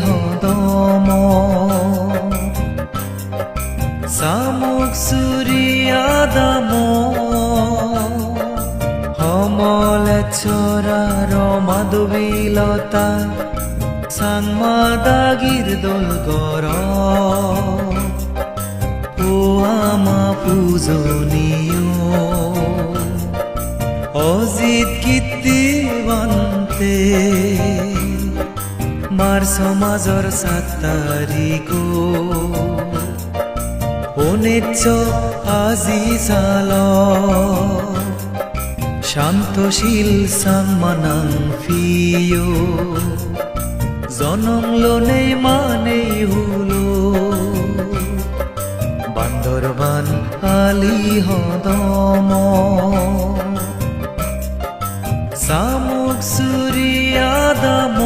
হদম সামুক সুরিয়াদাম হমলে চরার মাধবীলতা সাংমাদাগির দোল গর ও আমা পূজনীয় অজিত কীর্তিবন্তে মার সমাজর 7 তারিখ অনিচ্ছ আজি সাল শান্তশীল সাংমানাং ফিয় জনম লোনে মানে হুলো বান্দরবান আলি হদম সামুক সুরিয়াদাম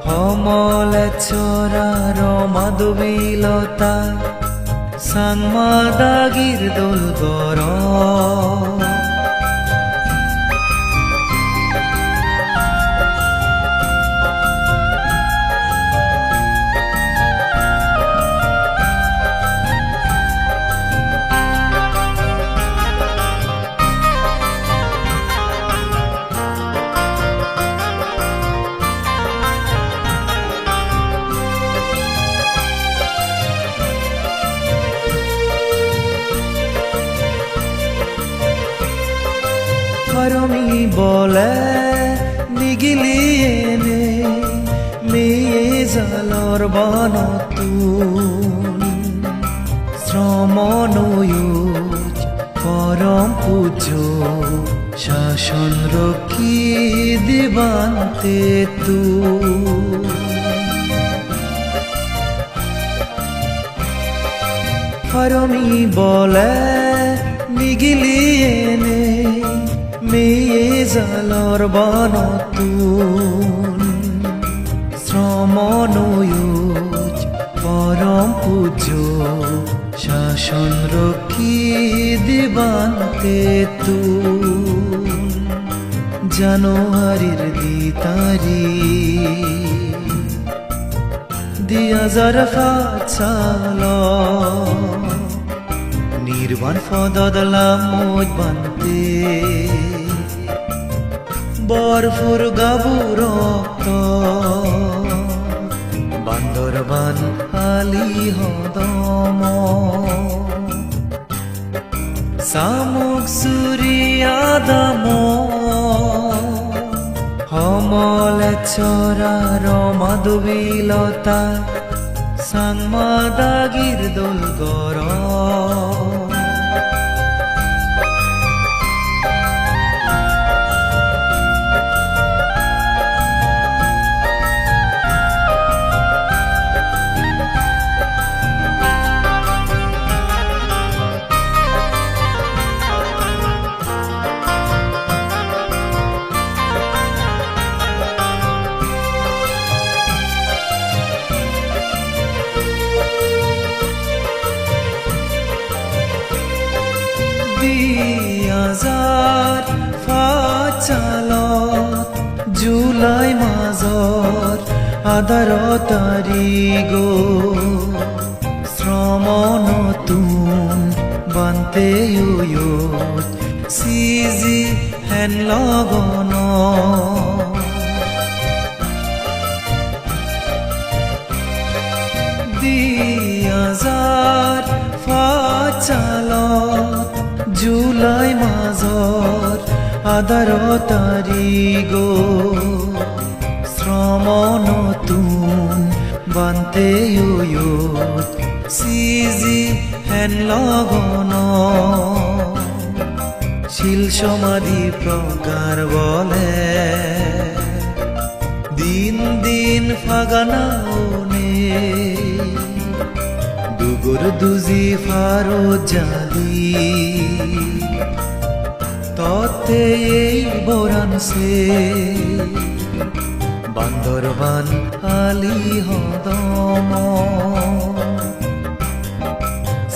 হমলে চরার মাধবীলতা সাংমাদাগির দোল গর হরমি বলে নিগিলিয়েনে মেয়ে জালর বনতুন শ্রমণয়ুজ পরম পূজ্য শাসন রক্ষী দিবান্তে তু হরমি বলে নিগিলিয়েনে মেয়ে জালর বনতুন শ্রমণয়ুজ পরম পূজ্য শাসন রক্ষী দিবান্তে তুন জানুয়ারির 2 তারিখ 2005 সাল নির্বাণ ফদদলাম মোজ বান্তে বরফুর গাবু রক্ত বান্দরবান আলি হদম সামুক সুরিয়াদাম হমলে চরার মাধবীলতা সাংমাদাগির দোল গর হাজার ফাচালত জুলাই মাজর 11 তারিখ শ্রম নতুন বান্তে সিজি হেন লগন 2005 সালত জুলাই মাজর 11 তারিখ শ্রম নতুন বান্তে সিজি হেন লগন শিল সমাধি প্রকার বলে দিন দিন ফাগানাওনে দুগুর দুজি ফারো জালি ততে এই বরানসে বান্দরবান আলি হদম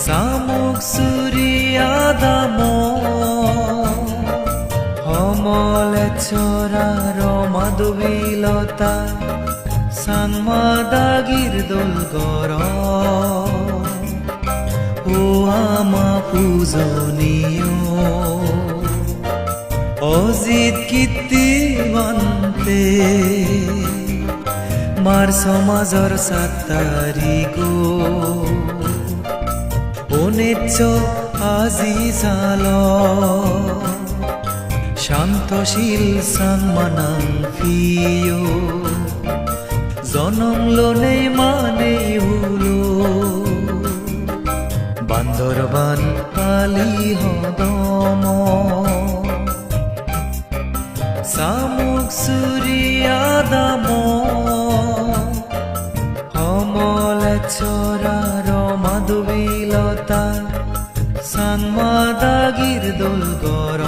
সামুক সুরিয়াদাম হমলে চরার মাধবীলতা সাংমাদাগির দোল গর ও আমা পূজনীয় অজিত কীর্তিবন্তে মার সমাজৰ 7 তাৰিখ অনিচ্ছ আজি জাল শান্তশীল সাংমানাং ফিয় জনম লনে মানে হুলো বান্দরবান আলি হদম সামুক সুরিয়াদাম সমলেশ্বরার মাধবীলতা সাংমাদাগির দোল গর